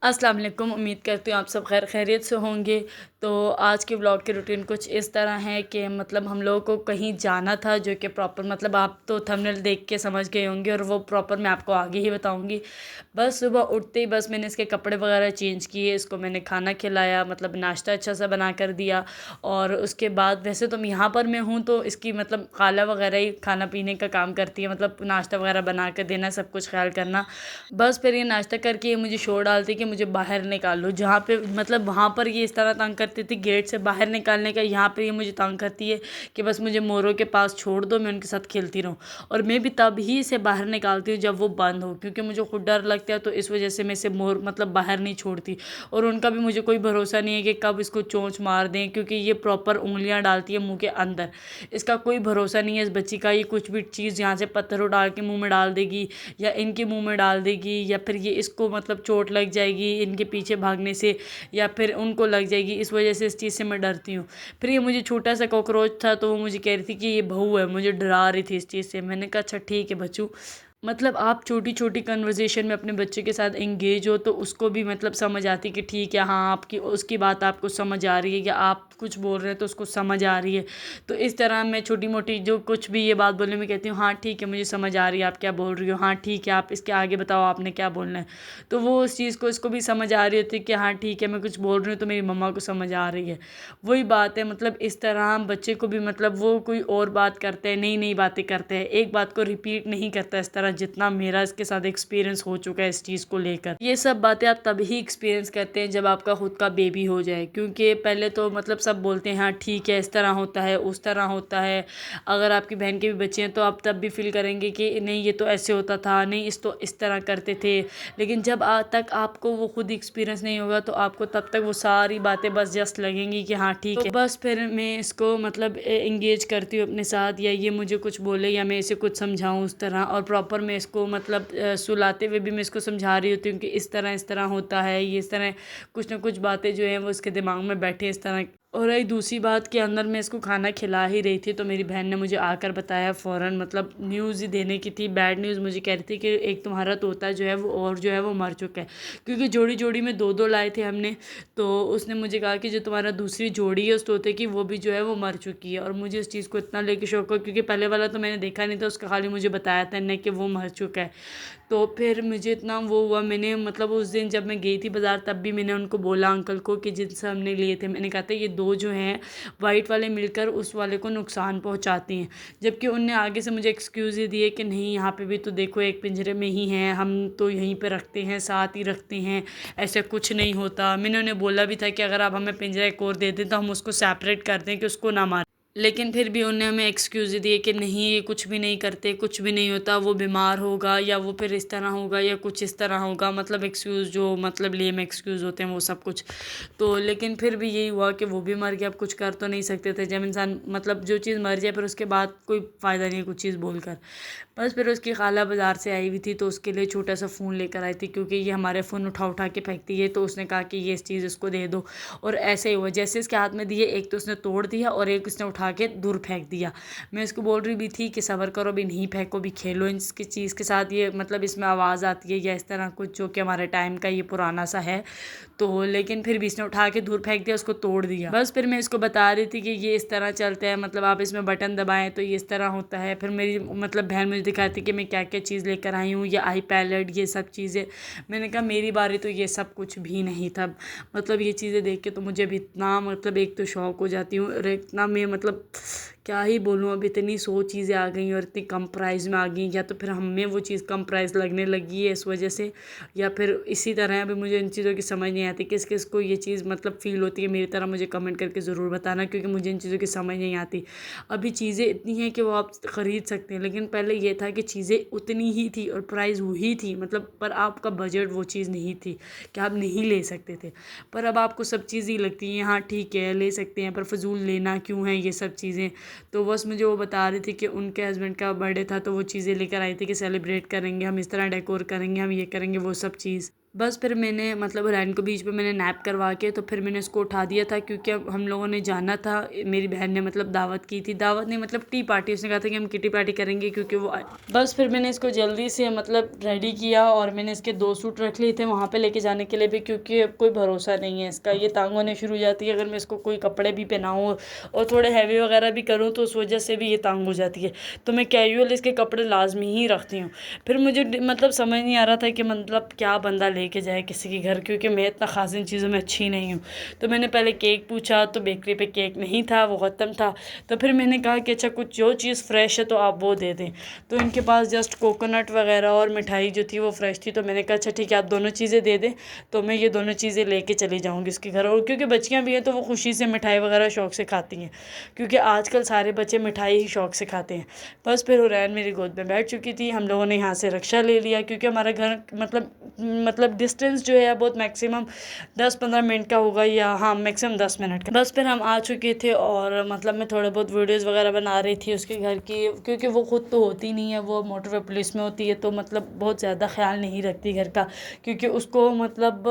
अस्सलाम वालेकुम। उम्मीद करती हूँ आप सब खैर खैरियत से होंगे। तो आज के व्लॉग की रूटीन कुछ इस तरह है कि मतलब हम लोगों को कहीं जाना था, जो कि प्रॉपर मतलब आप तो थंबनेल देख के समझ गए होंगे और वो प्रॉपर मैं आपको आगे ही बताऊंगी। बस सुबह उठते ही बस मैंने इसके कपड़े वगैरह चेंज किए, इसको मैंने खाना खिलाया, मतलब नाश्ता अच्छा सा बना कर दिया। और उसके बाद वैसे तो यहाँ पर मैं हूँ तो इसकी मतलब खाला वगैरह ही खाना पीने का काम करती है, मतलब नाश्ता वगैरह बना कर देना, सब कुछ ख्याल करना। बस फिर ये नाश्ता करके ये मुझे शोर डालती कि मुझे बाहर निकालो, जहाँ पे मतलब वहाँ पर ये इस तरह तंग करती थी गेट से बाहर निकालने का, यहाँ पे ये मुझे तंग करती है कि बस मुझे मोरों के पास छोड़ दो, मैं उनके साथ खेलती रहूँ। और मैं भी तब ही इसे बाहर निकालती हूँ जब वो बंद हो, क्योंकि मुझे खुद डर लगता है, तो इस वजह से मैं इसे मोर मतलब बाहर नहीं छोड़ती। और उनका भी मुझे कोई भरोसा नहीं है कि कब इसको चोंच मार दें, क्योंकि ये प्रॉपर उंगलियाँ डालती है मुँह के अंदर। इसका कोई भरोसा नहीं है इस बच्ची का, ये कुछ भी चीज़ यहाँ से पत्थर उड़ा के मुँह में डाल देगी या इनके मुँह में डाल देगी, या फिर ये इसको मतलब चोट लग जाएगी इनके पीछे भागने से, या फिर उनको लग जाएगी। इस वजह से इस चीज़ से मैं डरती हूँ। फिर ये मुझे छोटा सा कॉकरोच था, तो वो मुझे कह रही थी कि ये बहू है, मुझे डरा रही थी इस चीज़ से। मैंने कहा अच्छा ठीक है बच्चू, मतलब आप छोटी छोटी कन्वर्सेशन में अपने बच्चे के साथ एंगेज हो तो उसको भी मतलब समझ आती कि ठीक है, हाँ आपकी उसकी बात आपको समझ आ रही है, या आप कुछ बोल रहे हैं तो उसको समझ आ रही है। तो इस तरह मैं छोटी मोटी जो कुछ भी ये बात बोलने में कहती हूँ, हाँ ठीक है मुझे समझ आ रही है आप क्या बोल रही हो, हाँ ठीक है आप इसके आगे बताओ आपने क्या बोलना है। तो वो उस चीज़ को इसको भी समझ आ रही होती है कि हाँ ठीक है मैं कुछ बोल रही हूँ तो मेरी मम्मा को समझ आ रही है। वही बात है, मतलब इस तरह हम बच्चे को भी मतलब वो कोई और बात करते हैं, नई नई बातें करते हैं, एक बात को रिपीट नहीं करता इस तरह जितना मेरा इसके साथ एक्सपीरियंस हो चुका है इस चीज़ को लेकर। ये सब बातें आप तभी एक्सपीरियंस करते हैं जब आपका खुद का बेबी हो जाए, क्योंकि पहले तो मतलब सब बोलते हैं हाँ ठीक है इस तरह होता है उस तरह होता है। अगर आपकी बहन के भी बच्चे हैं तो आप तब भी फील करेंगे कि नहीं ये तो ऐसे होता था, नहीं इस तरह करते थे। लेकिन जब तक आपको वो खुद एक्सपीरियंस नहीं होगा तो आपको तब तक वो सारी बातें बस जस्ट लगेंगी कि हाँ ठीक है। तो बस फिर मैं इसको मतलब एंगेज करती हूँ अपने साथ, या ये मुझे कुछ बोले या मैं इसे कुछ समझाऊँ उस तरह, और प्रॉपर मैं इसको मतलब सुलाते हुए भी मैं इसको समझा रही होती हूँ कि इस तरह होता है, ये इस तरह कुछ ना कुछ बातें जो हैं वो इसके दिमाग में बैठे इस तरह। और रही दूसरी बात के अंदर मैं इसको खाना खिला ही रही थी तो मेरी बहन ने मुझे आकर बताया फ़ौरन, मतलब न्यूज़ ही देने की थी, बैड न्यूज़ मुझे कह रही थी कि एक तुम्हारा तोता जो है वो और जो है वो मर चुका है, क्योंकि जोड़ी जोड़ी में दो दो लाए थे हमने। तो उसने मुझे कहा कि जो तुम्हारा दूसरी जोड़ी है उस तोते की वो भी जो है वो मर चुकी है। और मुझे उस चीज़ को इतना लेके शौक हो, क्योंकि पहले वाला तो मैंने देखा नहीं था, उसका खाली मुझे बताया था इन्हें कि वो मर चुका है। तो फिर मुझे इतना वो हुआ, मैंने मतलब उस दिन जब मैं गई थी बाज़ार तब भी मैंने उनको बोला अंकल को कि जिनसे हमने लिए थे, मैंने कहा था ये दो जो हैं वाइट वाले मिलकर उस वाले को नुकसान पहुंचाते हैं। जबकि उनने आगे से मुझे एक्सक्यूज़ ही दिए कि नहीं यहाँ पे भी तो देखो एक पिंजरे में ही हैं, हम तो यहीं पे रखते हैं साथ ही रखते हैं, ऐसे कुछ नहीं होता। मैंने उन्हें बोला भी था कि अगर आप हमें पिंजरा एक और दे दें तो हम उसको सेपरेट कर दें कि उसको ना मारें, लेकिन फिर भी उन्होंने हमें एक्सक्यूज़ दिए कि नहीं ये कुछ भी नहीं करते, कुछ भी नहीं होता, वो बीमार होगा या वो फिर इस तरह होगा या कुछ इस तरह होगा, मतलब एक्सक्यूज़ जो मतलब लेम एक्सक्यूज़ होते हैं वो सब कुछ। तो लेकिन फिर भी यही हुआ कि वो भी मर गया, अब कुछ कर तो नहीं सकते थे। जब इंसान मतलब जो चीज़ मर जाए फिर उसके बाद कोई फ़ायदा नहीं है कुछ चीज़ बोलकर। बस फिर उसकी खाला बाज़ार से आई हुई थी तो उसके लिए छोटा सा फ़ोन लेकर आई थी, क्योंकि ये हमारे फ़ोन उठा उठा के फेंकती है, तो उसने कहा कि ये इस चीज़ इसको दे दो। और ऐसे ही हुआ, जैसे इसके हाथ में दिए एक तो उसने तोड़ दिया और एक उसने उठा के दूर फेंक दिया। मैं इसको बोल रही भी थी कि सब्र करो, अभी नहीं फेंको, भी खेलो इसकी चीज़ के साथ, ये मतलब इसमें आवाज़ आती है या इस तरह कुछ जो कि हमारे टाइम का ये पुराना सा है। तो लेकिन फिर भी इसने उठा के दूर फेंक दिया, उसको तोड़ दिया। बस फिर मैं इसको बता रही थी कि ये इस तरह चलता है, मतलब आप इसमें बटन दबाएं तो ये इस तरह होता है। फिर मेरी मतलब बहन मुझे दिखाती कि मैं क्या क्या चीज़ लेकर आई हूँ, ये आई पैलेट ये सब चीज़ें। मैंने कहा मेरी बारी तो ये सब कुछ भी नहीं था। मतलब ये चीज़ें देख के तो मुझे अभी इतना मतलब एक तो शौक हो जाती हूँ और इतना मैं मतलब क्या ही बोलूँ, अब इतनी 100 चीज़ें आ गई और इतनी कम प्राइस में आ गई, या तो फिर हमें वो चीज़ कम प्राइस लगने लगी है इस वजह से, या फिर इसी तरह अभी मुझे इन चीज़ों की समझ नहीं आती किस किस को ये चीज़ मतलब फ़ील होती है मेरी तरह। मुझे कमेंट करके ज़रूर बताना, क्योंकि मुझे इन चीज़ों की समझ नहीं आती। अभी चीज़ें इतनी हैं कि वो आप ख़रीद सकते हैं, लेकिन पहले ये था कि चीज़ें उतनी ही थी और प्राइस वही थी, मतलब पर आपका बजट वो चीज़ नहीं थी कि आप नहीं ले सकते थे। पर अब आपको सब चीज़ ही लगती हैं हाँ ठीक है ले सकते हैं, पर फजूल लेना क्यों है ये सब चीज़ें। तो बस मुझे वो बता रही थी कि उनके हस्बैंड का बर्थडे था तो वो चीज़ें लेकर आई थी कि सेलिब्रेट करेंगे हम, इस तरह डेकोर करेंगे हम, ये करेंगे वो सब चीज़। बस फिर मैंने मतलब हुरैन को बीच में मैंने नैप करवा के तो फिर मैंने उसको उठा दिया था, क्योंकि अब हम लोगों ने जाना था। मेरी बहन ने मतलब दावत की थी, दावत नहीं मतलब टी पार्टी, उसने कहा था कि हम किटी पार्टी करेंगे क्योंकि वो बस फिर मैंने इसको जल्दी से मतलब रेडी किया और मैंने इसके 2 सूट रख लिए थे वहाँ पे लेके जाने के लिए भी, क्योंकि अब कोई भरोसा नहीं है इसका, ये तंग होने शुरू हो जाती है अगर मैं इसको कोई कपड़े भी पहनाऊँ और थोड़े हैवी वगैरह भी करूँ तो उस वजह से भी ये तंग हो जाती है। तो मैं कैजुअल इसके कपड़े लाजमी ही रखती हूँ। फिर मुझे मतलब समझ नहीं आ रहा था कि मतलब क्या बंदा लेके जाए किसी के घर, क्योंकि मैं इतना ख़ास इन चीज़ों में अच्छी नहीं हूँ। तो मैंने पहले केक पूछा तो बेकरी पे केक नहीं था, वो ख़त्म था। तो फिर मैंने कहा कि अच्छा कुछ जो चीज़ फ्रेश है तो आप वो दे दें। तो इनके पास जस्ट कोकोनट वगैरह और मिठाई जो थी वो फ्रेश थी। तो मैंने कहा अच्छा ठीक है आप दोनों चीज़ें दे दें, तो मैं ये दोनों चीज़ें लेके चली जाऊँगी उसके घर। और क्योंकि बच्चियाँ भी हैं तो वो खुशी से मिठाई वगैरह शौक़ से खाती हैं, क्योंकि आजकल सारे बच्चे मिठाई ही शौक़ से खाते हैं। बस फिर हुरैन मेरी गोद में बैठ चुकी थी, हम लोगों ने यहाँ से रिक्शा ले लिया, क्योंकि हमारा घर मतलब डिस्टेंस जो है बहुत मैक्सिमम 10-15 मिनट का होगा, या हाँ मैक्सिमम 10 मिनट का। बस फिर हम आ चुके थे और मतलब मैं थोड़े बहुत वीडियोस वगैरह बना रही थी उसके घर की, क्योंकि वो खुद तो होती नहीं है, वो मोटरवे पुलिस में होती है, तो मतलब बहुत ज़्यादा ख्याल नहीं रखती घर का, क्योंकि उसको मतलब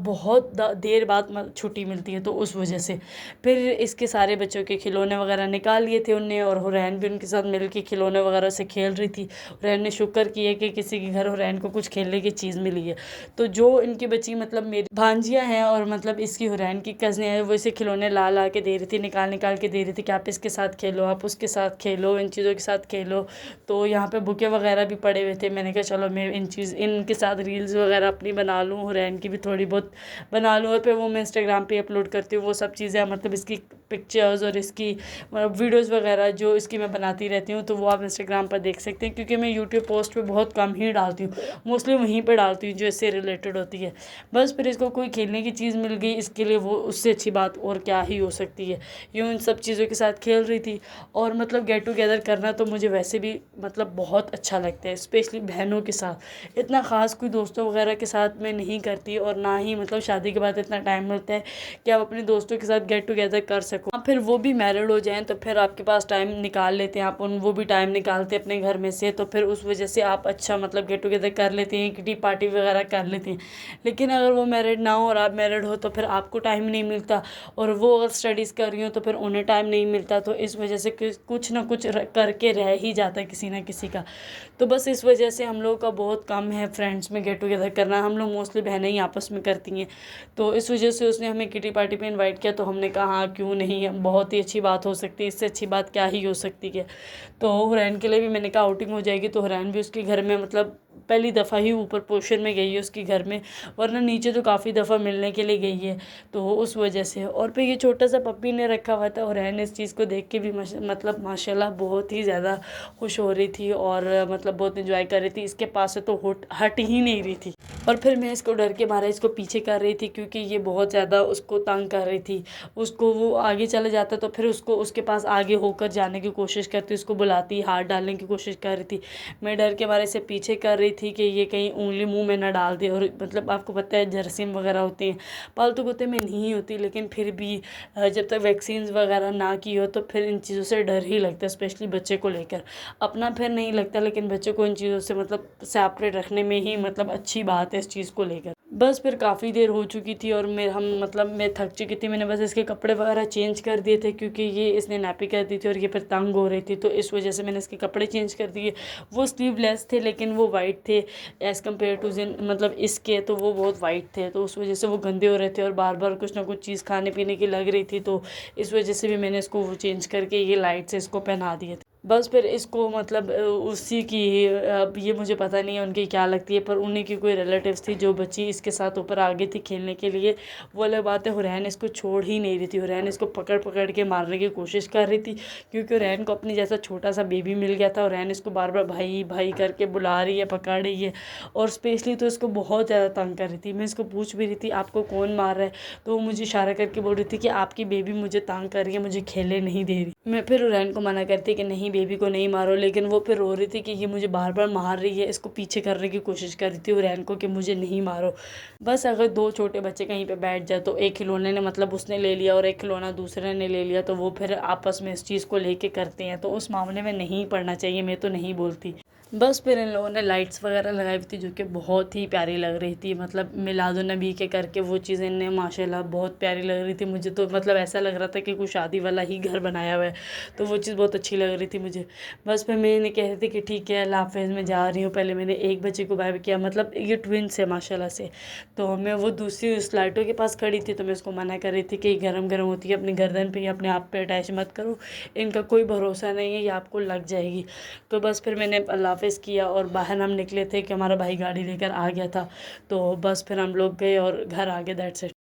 बहुत देर बाद छुट्टी मिलती है, तो उस वजह से। फिर इसके सारे बच्चों के खिलौने वगैरह निकाल लिए थे उनने, और हुरैन भी उनके साथ मिल के खिलौने वगैरह से खेल रही थी। हुरैन ने शुक्र किया कि किसी के घर हुरैन को कुछ खेलने की चीज़ मिली है। तो जो इनकी बच्ची मतलब मेरी भांजियाँ हैं और मतलब इसकी हुरैन की कज़नें हैं, वो इसे खिलौने ला ला के दे रही थी, निकाल निकाल के दे रही थी कि आप इसके साथ खेलो, आप उसके साथ खेलो, इन चीज़ों के साथ खेलो। तो यहाँ पे बुके वगैरह भी पड़े हुए थे, मैंने कहा चलो मैं इनके साथ रील्स वगैरह अपनी बना लूँ, हुरैन की भी थोड़ी बहुत बना लूँ, और फिर वो मैं इंस्टाग्राम पे अपलोड करती हूँ वो सब चीज़ें, मतलब इसकी पिक्चर्स और इसकी वीडियोज़ वगैरह जो इसकी मैं बनाती रहती हूँ, तो वो आप इंस्टाग्राम पर देख सकते हैं, क्योंकि मैं यूट्यूब पोस्ट पे बहुत कम ही डालती हूँ, मोस्टली वहीं पर डालती हूँ जो इससे रिलेटेड होती है। बस फिर इसको कोई खेलने की चीज़ मिल गई, इसके लिए वो उससे अच्छी बात और क्या ही हो सकती है। यूँ इन सब चीज़ों के साथ खेल रही थी, और मतलब गेट टुगेदर करना तो मुझे वैसे भी मतलब बहुत अच्छा लगता है, स्पेशली बहनों के साथ। इतना ख़ास कोई दोस्तों वगैरह के साथ मैं नहीं करती, और ना ही मतलब शादी के बाद इतना टाइम मिलता है कि आप अपने दोस्तों के साथ गेट टुगेदर कर सको। हाँ, फिर वो भी मैरिड हो जाएं तो फिर आपके पास टाइम निकाल लेते हैं आप, वो भी टाइम निकालते हैं अपने घर में से, तो फिर उस वजह से आप अच्छा मतलब गेट टुगेदर कर लेते हैं, किटी पार्टी वगैरह कर लेते हैं। लेकिन अगर वो मैरिड ना हो और आप मैरिड हो तो फिर आपको टाइम नहीं मिलता, और वो अगर स्टडीज़ कर रही हो तो फिर उन्हें टाइम नहीं मिलता, तो इस वजह से कुछ ना कुछ करके रह ही जाता है किसी ना किसी का। तो बस इस वजह से हम लोगों का बहुत कम है फ्रेंड्स में गेट टुगेदर करना, हम लोग मोस्टली बहनें ही आपस में करती हैं। तो इस वजह से उसने हमें किटी पार्टी पे इनवाइट किया, तो हमने कहा हाँ क्यों नहीं, बहुत ही अच्छी बात हो सकती है, इससे अच्छी बात क्या ही हो सकती है। तो हुरैन के लिए भी मैंने कहा आउटिंग हो जाएगी, तो हुरैन भी उसके घर में मतलब पहली दफ़ा ही ऊपर पोर्शन में गई है उसके घर में, वरना नीचे तो काफ़ी दफ़ा मिलने के लिए गई है, तो उस वजह से। और फिर ये छोटा सा पप्पी ने रखा हुआ था, हुरैन इस चीज़ को देख के भी मतलब माशाल्लाह बहुत ही ज़्यादा खुश हो रही थी, और मतलब बहुत इंजॉय कर रही थी, इसके पास से तो हट ही नहीं रही थी। और फिर मैं इसको डर के मारे इसको पीछे कर रही थी, क्योंकि ये बहुत ज़्यादा उसको तंग कर रही थी। उसको वो आगे चले जाता तो फिर उसको उसके पास आगे होकर जाने की कोशिश करती, उसको बुलाती, हाथ डालने की कोशिश कर रही थी। मैं डर के मारे इसे पीछे कर रही थी कि ये कहीं उंगली मुंह में ना डाल दे। और मतलब आपको पता है जरासीम वगैरह होते हैं, पालतू कुत्ते में नहीं होती, लेकिन फिर भी जब तक वैक्सीन वगैरह ना की हो तो फिर इन चीज़ों से डर ही लगता है, स्पेशली बच्चे को लेकर। अपना फिर नहीं लगता, लेकिन बच्चे को इन चीज़ों से मतलब सेपरेट रखने में ही मतलब अच्छी बात है इस चीज़ को लेकर। बस फिर काफ़ी देर हो चुकी थी और मैं थक चुकी थी, मैंने बस इसके कपड़े वगैरह चेंज कर दिए थे, क्योंकि ये इसने नैपी कर दी थी और ये फिर तंग हो रही थी, तो इस वजह से मैंने इसके कपड़े चेंज कर दिए। वो स्लीवलेस थे लेकिन वो वाइट थे एज़ कम्पेयर टू मतलब इसके, तो वो बहुत वाइट थे, तो उस वजह से वो गंदे हो रहे थे और बार बार कुछ ना कुछ चीज़ खाने पीने की लग रही थी, तो इस वजह से भी मैंने इसको वो चेंज करके ये लाइट से इसको पहना दिए थे। बस फिर इसको मतलब उसी की अब ये मुझे पता नहीं है उनकी क्या लगती है, पर उन्हीं की कोई रिलेटिव्स थी जो बच्ची इसके साथ ऊपर आ गई थी खेलने के लिए। वो अलग बात है, हुरैन इसको छोड़ ही नहीं रही थी, हुरैन इसको पकड़ पकड़ के मारने की कोशिश कर रही थी, क्योंकि हुरैन को अपनी जैसा छोटा सा बेबी मिल गया था। हुरैन इसको बार बार भाई भाई करके बुला रही है, पकड़ रही है, और स्पेशली तो इसको बहुत ज़्यादा तंग कर रही थी। मैं इसको पूछ भी रही थी आपको कौन मार रहा है, तो वो मुझे इशारा करके बोल रही थी कि आपकी बेबी मुझे तंग कर रही है, मुझे खेलने नहीं दे रही। मैं फिर हुरैन को मना करती कि नहीं बेबी को नहीं मारो, लेकिन वो फिर रो रही थी कि ये मुझे बार बार मार रही है, इसको पीछे करने की कोशिश कर रही थी हुरैन को कि मुझे नहीं मारो। बस अगर दो छोटे बच्चे कहीं पे बैठ जाए तो एक खिलौने ने मतलब उसने ले लिया और एक खिलौना दूसरे ने ले लिया, तो वो फिर आपस में इस चीज़ को लेके करते हैं, तो उस मामले में नहीं पड़ना चाहिए, मैं तो नहीं बोलती। बस फिर इन लोगों ने लाइट्स वगैरह लगाई हुई थी जो कि बहुत ही प्यारी लग रही थी, मतलब मिलादुन्नबी के करके वो चीज़ें ने माशाल्लाह बहुत प्यारी लग रही थी मुझे। तो मतलब ऐसा लग रहा था कि कुछ शादी वाला ही घर बनाया हुआ है, तो वो चीज़ बहुत अच्छी लग रही थी मुझे। बस फिर मैंने कह रही थी कि ठीक है अल्लाह हाफ़िज़, मैं जा रही हूँ। पहले मैंने एक बच्चे को बाय किया, मतलब ये ट्विन्स है माशाल्लाह से। तो मैं वो दूसरी उस लाइटों के पास खड़ी थी, तो मैं उसको मना कर रही थी कि गरम गरम होती है, अपनी गर्दन पे या अपने आप पे अटैच मत करो, इनका कोई भरोसा नहीं है, ये आपको लग जाएगी। तो बस फिर मैंने अल्लाह हाफ़िज़ किया और बाहर हम निकले थे कि हमारा भाई गाड़ी लेकर आ गया था। तो बस फिर हम लोग गए और घर आ गए, दैट्स इट।